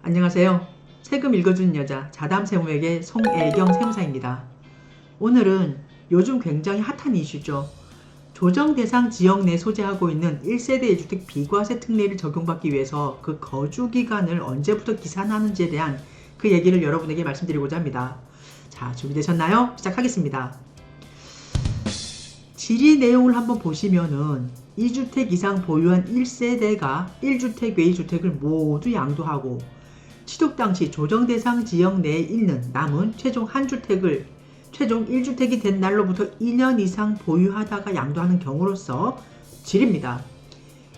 안녕하세요. 세금 읽어주는 여자 자담 세무에게 송애경 세무사입니다. 오늘은 요즘 굉장히 핫한 이슈죠. 조정 대상 지역 내 소재하고 있는 1세대 1주택 비과세 특례를 적용받기 위해서 그 거주 기간을 언제부터 기산하는지에 대한 그 얘기를 여러분에게 말씀드리고자 합니다. 자, 준비되셨나요? 시작하겠습니다. 질의 내용을 한번 보시면은 2주택 이상 보유한 1세대가 1주택 외의 주택을 모두 양도하고 취득 당시 조정 대상 지역 내에 있는 남은 최종 1주택이 된 날로부터 2년 이상 보유하다가 양도하는 경우로서 질입니다.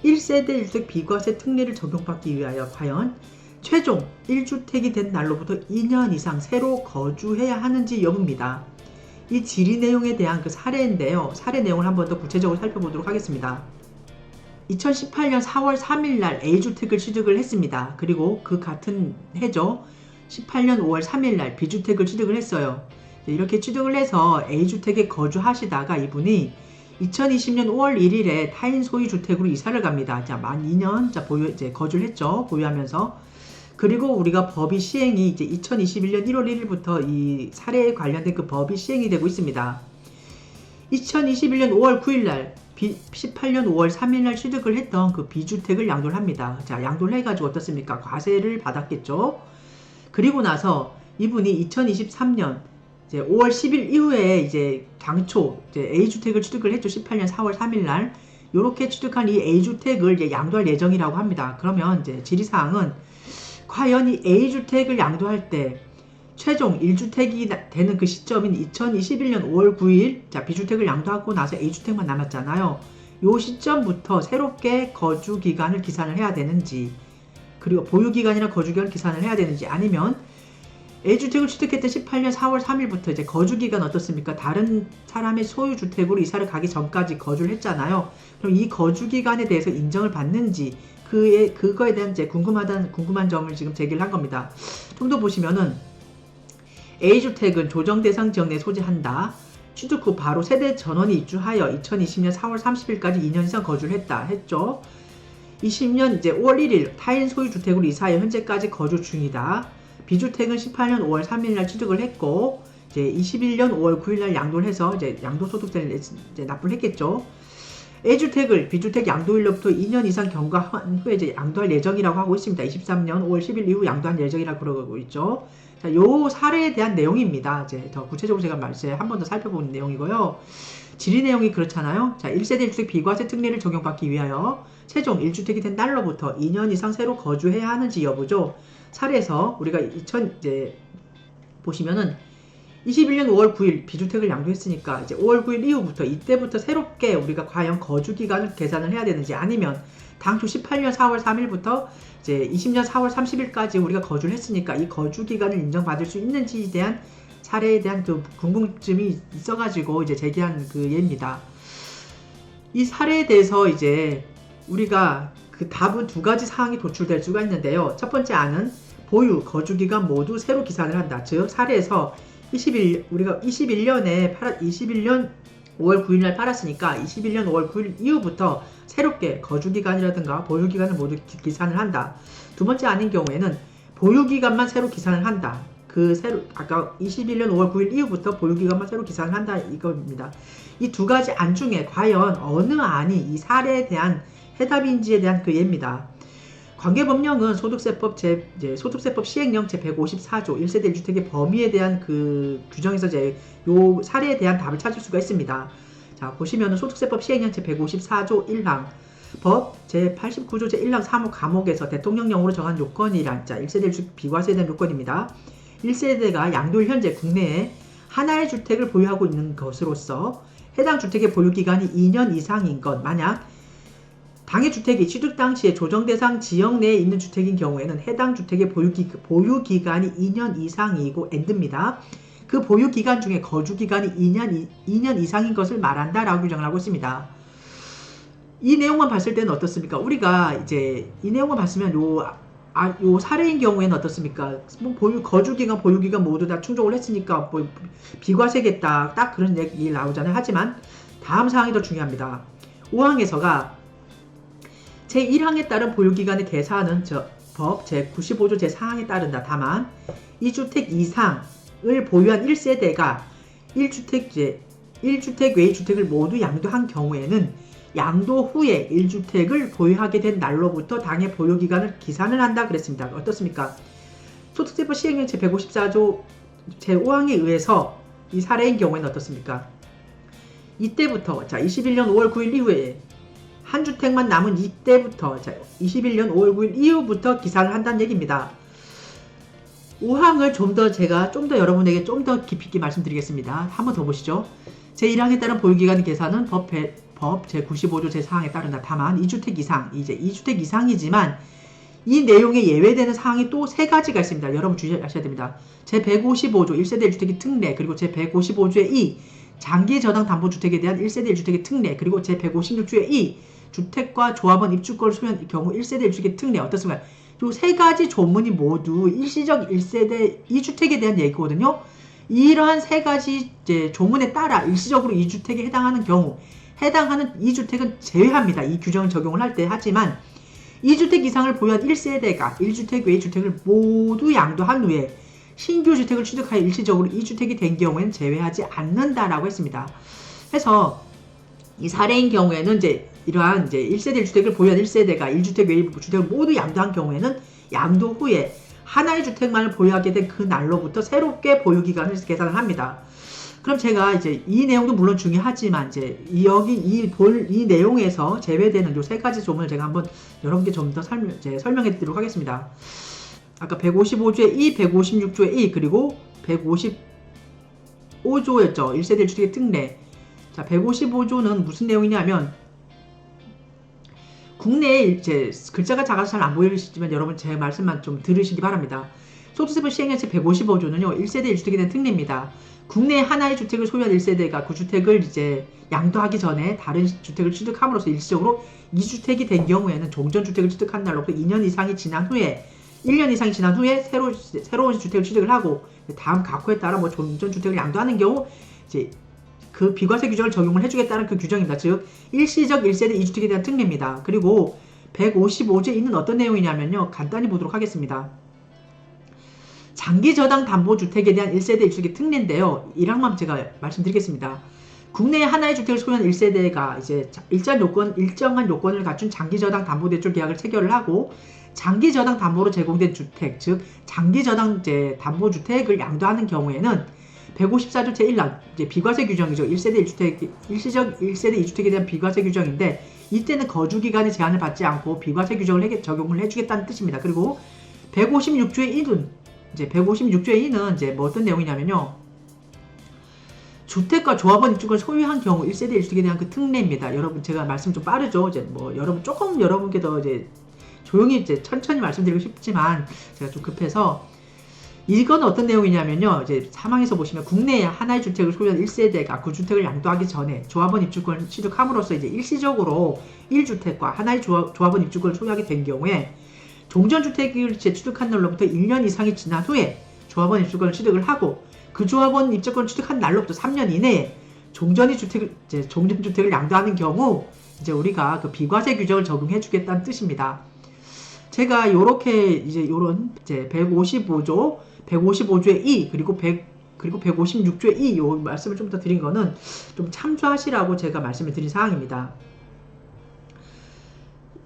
1세대 1주택 비과세 특례를 적용받기 위하여 과연 최종 1주택이 된 날로부터 2년 이상 새로 거주해야 하는지 여부입니다. 이 질의 내용에 대한 그 사례인데요. 사례 내용을 한번 더 구체적으로 살펴보도록 하겠습니다. 2018년 4월 3일 날 A주택을 취득을 했습니다. 그리고 그 같은 해죠. 18년 5월 3일 날 B주택을 취득을 했어요. 이렇게 취득을 해서 A주택에 거주하시다가 이분이 2020년 5월 1일에 타인 소유 주택으로 이사를 갑니다. 자, 만 2년 이제 거주를 했죠. 보유하면서. 그리고 우리가 법이 시행이 이제 2021년 1월 1일부터 이 사례에 관련된 그 법이 시행이 되고 있습니다. 2021년 5월 9일 날 18년 5월 3일 날 취득을 했던 그 B주택을 양도를 합니다. 자, 양도를 해가지고 어떻습니까? 과세를 받았겠죠? 그리고 나서 이분이 2023년 이제 5월 10일 이후에 이제 당초 이제 A주택을 취득을 했죠. 18년 4월 3일 날. 요렇게 취득한 이 A주택을 이제 양도할 예정이라고 합니다. 그러면 이제 질의사항은 과연 이 A주택을 양도할 때 최종 1주택이 되는 그 시점인 2021년 5월 9일 자 B주택을 양도하고 나서 A주택만 남았잖아요. 요 시점부터 새롭게 거주기간을 기산을 해야 되는지 그리고 보유기간이나 거주기간을 기산을 해야 되는지 아니면 A주택을 취득했던 18년 4월 3일부터 이제 거주기간 어떻습니까? 다른 사람의 소유주택으로 이사를 가기 전까지 거주를 했잖아요. 그럼 이 거주기간에 대해서 인정을 받는지 그거에 대한 이제 궁금한 점을 지금 제기를 한 겁니다. 좀 더 보시면은 A주택은 조정 대상 지역 내에 소재한다. 취득 후 바로 세대 전원이 입주하여 2020년 4월 30일까지 2년 이상 거주를 했죠. 20년 이제 5월 1일 타인 소유 주택으로 이사하여 현재까지 거주 중이다. B주택은 18년 5월 3일 날 취득을 했고 이제 21년 5월 9일 날 양도를 해서 이제 양도소득세를 이제 납부를 했겠죠. A주택을 B주택 양도일로부터 2년 이상 경과한 후에 이제 양도할 예정이라고 하고 있습니다. 23년 5월 10일 이후 양도할 예정이라고 그러고 있죠. 자, 요 사례에 대한 내용입니다. 이제 더 구체적으로 제가 한 번 더 살펴보는 내용이고요. 질의 내용이 그렇잖아요. 자, 1세대 1주택 비과세 특례를 적용받기 위하여 최종 1주택이 된 날로부터 2년 이상 새로 거주해야 하는지 여부죠. 사례에서 우리가 이제 보시면은 21년 5월 9일 B주택을 양도했으니까 이제 5월 9일 이후부터 이때부터 새롭게 우리가 과연 거주기간을 계산을 해야 되는지 아니면 당초 18년 4월 3일부터 이제 20년 4월 30일까지 우리가 거주를 했으니까 이 거주기간을 인정받을 수 있는지에 대한 사례에 대한 그 궁금증이 있어가지고 이제 제기한 그 예입니다. 이 사례에 대해서 이제 우리가 그 답은 두 가지 사항이 도출될 수가 있는데요. 첫 번째 안은 보유, 거주기간 모두 새로 기산을 한다. 즉 사례에서 우리가 21년 5월 9일 날 팔았으니까 21년 5월 9일 이후부터 새롭게 거주기간이라든가 보유기간을 모두 기산을 한다. 두 번째 아닌 경우에는 보유기간만 새로 기산을 한다. 아까 21년 5월 9일 이후부터 보유기간만 새로 기산을 한다 이겁니다. 이 두 가지 안 중에 과연 어느 안이 이 사례에 대한 해답인지에 대한 그 예입니다. 관계법령은 소득세법 시행령 제154조 1세대 1주택의 범위에 대한 그 규정에서 이제 요 사례에 대한 답을 찾을 수가 있습니다. 자, 보시면은 소득세법 시행령 제154조 1항 법 제89조 제1항 3호 감옥에서 대통령령으로 정한 요건이란 1세대 1주택 비과세에 대한 요건입니다. 1세대가 양도일 현재 국내에 하나의 주택을 보유하고 있는 것으로서 해당 주택의 보유기간이 2년 이상인 것 만약 당해 주택이 취득 당시에 조정 대상 지역 내에 있는 주택인 경우에는 해당 주택의 보유기간이 2년 이상이고 엔드입니다. 그 보유기간 중에 거주기간이 2년 이상인 것을 말한다 라고 규정을 하고 있습니다. 이 내용만 봤을 때는 어떻습니까? 우리가 이제 이 내용만 봤으면 요 사례인 경우에는 어떻습니까? 거주기간, 보유기간 모두 다 충족을 했으니까 비과세겠다. 딱 그런 얘기 나오잖아요. 하지만 다음 사항이 더 중요합니다. 5항에서가 제1항에 따른 보유기간의 계산은 법 제95조 제4항에 따른다. 다만 2주택 이상을 보유한 1세대가 1주택 외의 주택을 모두 양도한 경우에는 양도 후에 1주택을 보유하게 된 날로부터 당해 보유기간을 기산을 한다 그랬습니다. 어떻습니까? 소득세법 시행령 제154조 제5항에 의해서 이 사례인 경우에는 어떻습니까? 이때부터 21년 5월 9일 이후에 한 주택만 남은 이때부터 21년 5월 9일 이후부터 기산을 한다는 얘기입니다. 5항을 좀 더 여러분에게 좀 더 깊이 있게 말씀드리겠습니다. 한번 더 보시죠. 제1항에 따른 보유기간 계산은 법 제95조 제4항에 따른다. 다만 2주택 이상, 이제 2주택 이상이지만 이 내용에 예외되는 사항이 또 3가지가 있습니다. 여러분 주의하셔야 됩니다. 제155조 1세대 1주택의 특례, 그리고 제155조의 2 장기 저당 담보주택에 대한 1세대 1주택의 특례, 그리고 제156조의 2 주택과 조합원 입주권을 소유한 경우 1세대 1주택의 특례. 어떻습니까? 이 3가지 조문이 모두 일시적 1세대 2주택에 대한 얘기거든요. 이러한 3가지 조문에 따라 일시적으로 2주택에 해당하는 경우 해당하는 2주택은 제외합니다. 이 규정을 적용을 할 때. 하지만 2주택 이상을 보유한 1세대가 1주택 외의 주택을 모두 양도한 후에 신규 주택을 취득하여 일시적으로 2주택이 된 경우에는 제외하지 않는다라고 했습니다. 해서 이 사례인 경우에는 이러한 1세대 1주택을 보유한 1세대가 1주택 외의 주택을 모두 양도한 경우에는 양도 후에 하나의 주택만을 보유하게 된 그 날로부터 새롭게 보유기간을 계산을 합니다. 그럼 제가 이 내용도 물론 중요하지만 이 내용에서 제외되는 요 3가지 조문을 제가 한번 여러분께 좀 더 설명해 드리도록 하겠습니다. 아까 155조의 2, 156조의 2, 그리고 155조였죠. 1세대 1주택의 특례. 자, 155조는 무슨 내용이냐면 국내에 글자가 작아서 잘 안 보이시지만 여러분 제 말씀만 좀 들으시기 바랍니다. 소득세법 시행령 제155조는요. 1세대 1주택에 대한 특례입니다. 국내에 하나의 주택을 소유한 1세대가 그 주택을 양도하기 전에 다른 주택을 취득함으로써 일시적으로 2주택이 된 경우에는 종전주택을 취득한 날로부터 2년 이상이 지난 후에 1년 이상이 지난 후에 새로운 주택을 취득을 하고 다음 각호에 따라 종전주택을 양도하는 경우 그 비과세 규정을 적용을 해주겠다는 그 규정입니다. 즉 일시적 1세대 2주택에 대한 특례입니다. 그리고 155조에 있는 어떤 내용이냐면요. 간단히 보도록 하겠습니다. 장기저당 담보주택에 대한 1세대 1주택의 특례인데요. 1항만 제가 말씀드리겠습니다. 국내에 하나의 주택을 소유한 1세대가 일정한 요건을 갖춘 장기저당 담보대출 계약을 체결을 하고 장기저당 담보로 제공된 주택, 즉 장기저당 담보주택을 양도하는 경우에는 154조 제1항 비과세 규정이죠. 1세대 1주택, 일시적 1세대 2주택에 대한 비과세 규정인데 이때는 거주기간의 제한을 받지 않고 비과세 규정을 적용을 해주겠다는 뜻입니다. 그리고 156조의 1은 156조의 2는 어떤 내용이냐면요. 주택과 조합원 입주권을 소유한 경우 1세대 1주택에 대한 그 특례입니다. 여러분 제가 말씀 좀 빠르죠. 여러분께 더 조용히 천천히 말씀드리고 싶지만 제가 좀 급해서 이건 어떤 내용이냐면요. 사망에서 보시면 국내에 하나의 주택을 소유한 1세대가 그 주택을 양도하기 전에 조합원 입주권을 취득함으로써 일시적으로 1주택과 하나의 조합원 입주권을 소유하게 된 경우에 종전주택을 취득한 날로부터 1년 이상이 지난 후에 조합원 입주권을 취득을 하고 그 조합원 입주권을 취득한 날로부터 3년 이내에 종전주택을 양도하는 경우 우리가 그 비과세 규정을 적용해 주겠다는 뜻입니다. 제가 요런 155조의 2 그리고 156조의 2 요 말씀을 좀 더 드린 거는 좀 참조하시라고 제가 말씀을 드린 사항입니다.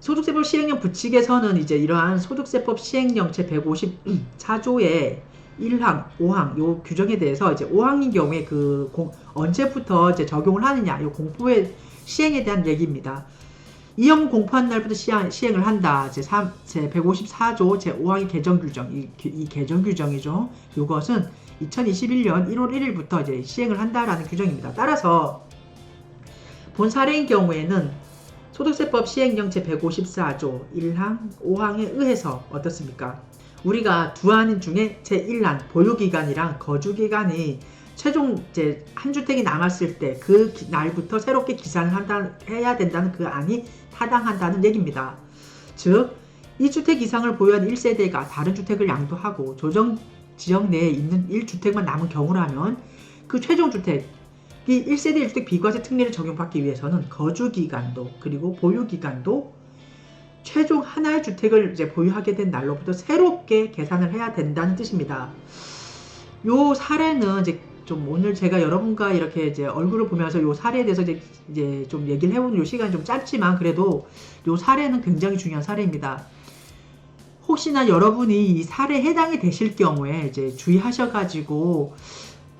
소득세법 시행령 부칙에서는 이러한 소득세법 시행령 제154조의 1항, 5항 요 규정에 대해서 5항인 경우에 언제부터 적용을 하느냐 요 공포의 시행에 대한 얘기입니다. 이형 공포한 날부터 시행을 한다. 제154조 제5항의 개정 규정, 이 개정 규정이죠. 이것은 2021년 1월 1일부터 시행을 한다라는 규정입니다. 따라서 본 사례인 경우에는 소득세법 시행령 제154조 1항, 5항에 의해서 어떻습니까? 우리가 두 항 중에 제1항 보유기간이랑 거주기간이 최종 한 주택이 남았을 때 그 날부터 새롭게 기산을 해야 된다는 그 안이 타당한다는 얘기입니다. 즉 2주택 이상을 보유한 1세대가 다른 주택을 양도하고 조정 지역 내에 있는 1주택만 남은 경우라면 그 최종 주택이 1세대 1주택 비과세 특례를 적용받기 위해서는 거주기간도 그리고 보유기간도 최종 하나의 주택을 이제 보유하게 된 날로부터 새롭게 계산을 해야 된다는 뜻입니다. 요 사례는 이제 좀 오늘 제가 여러분과 이렇게 이제 얼굴을 보면서 요 사례에 대해서 이제 좀 얘기를 해보는 요 시간이 좀 짧지만 그래도 요 사례는 굉장히 중요한 사례입니다. 혹시나 여러분이 이 사례에 해당이 되실 경우에 이제 주의하셔가지고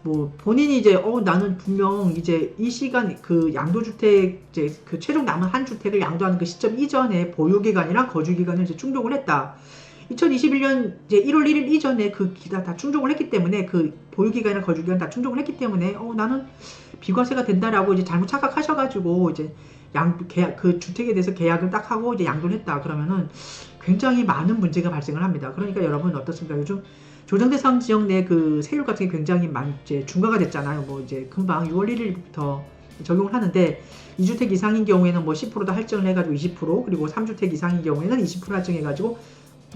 뭐 본인이 이제 나는 분명 이제 이 시간 그 양도주택 이제 그 최종 남은 한 주택을 양도하는 그 시점 이전에 보유기간이랑 거주기간을 이제 충족을 했다. 2021년 이제 1월 1일 이전에 그 기간 다 충족을 했기 때문에 그 보유기간이나 거주기간 다 충족을 했기 때문에 나는 비과세가 된다라고 이제 잘못 착각하셔가지고 이제 계약 그 주택에 대해서 계약을 딱 하고 이제 양도를 했다 그러면은 굉장히 많은 문제가 발생을 합니다. 그러니까 여러분 어떻습니까? 요즘 조정대상 지역 내 그 세율 같은 게 굉장히 이제 중과가 됐잖아요. 뭐 이제 금방 6월 1일부터 적용을 하는데 2주택 이상인 경우에는 뭐 10%도 할증을 해가지고 20% 그리고 3주택 이상인 경우에는 20% 할증해가지고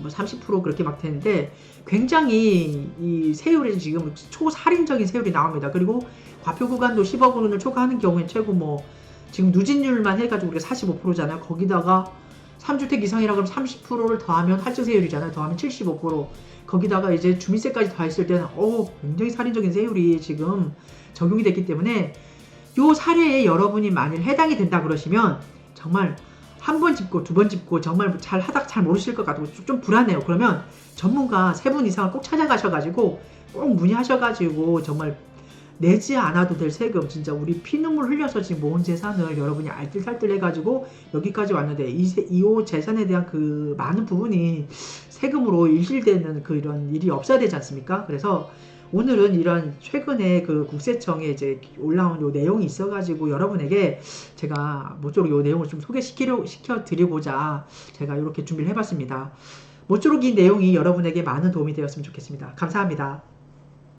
뭐 30% 그렇게 막 되는데 굉장히 이 세율이 지금 초살인적인 세율이 나옵니다. 그리고 과표 구간도 10억 원을 초과하는 경우에 최고 뭐 지금 누진율만 해가지고 우리가 45%잖아요. 거기다가 3주택 이상이라 그러면 30%를 더하면 할증세율이잖아요. 더하면 75%. 거기다가 이제 주민세까지 더했을 때는 굉장히 살인적인 세율이 지금 적용이 됐기 때문에 이 사례에 여러분이 만일 해당이 된다 그러시면 정말 한 번 짚고 두 번 짚고 정말 잘 하다가 잘 모르실 것 같고 좀 불안해요. 그러면 전문가 3분 이상을 꼭 찾아가셔가지고 꼭 문의하셔가지고 정말 내지 않아도 될 세금 진짜 우리 피눈물 흘려서 지금 모은 재산을 여러분이 알뜰살뜰 해가지고 여기까지 왔는데 이호 재산에 대한 그 많은 부분이 세금으로 일실되는 그런 일이 없어야 되지 않습니까? 그래서 오늘은 이런 최근에 그 국세청에 이제 올라온 요 내용이 있어가지고 여러분에게 제가 모쪼록 요 내용을 좀 시켜 드리고자 제가 이렇게 준비를 해봤습니다. 모쪼록 이 내용이 여러분에게 많은 도움이 되었으면 좋겠습니다. 감사합니다.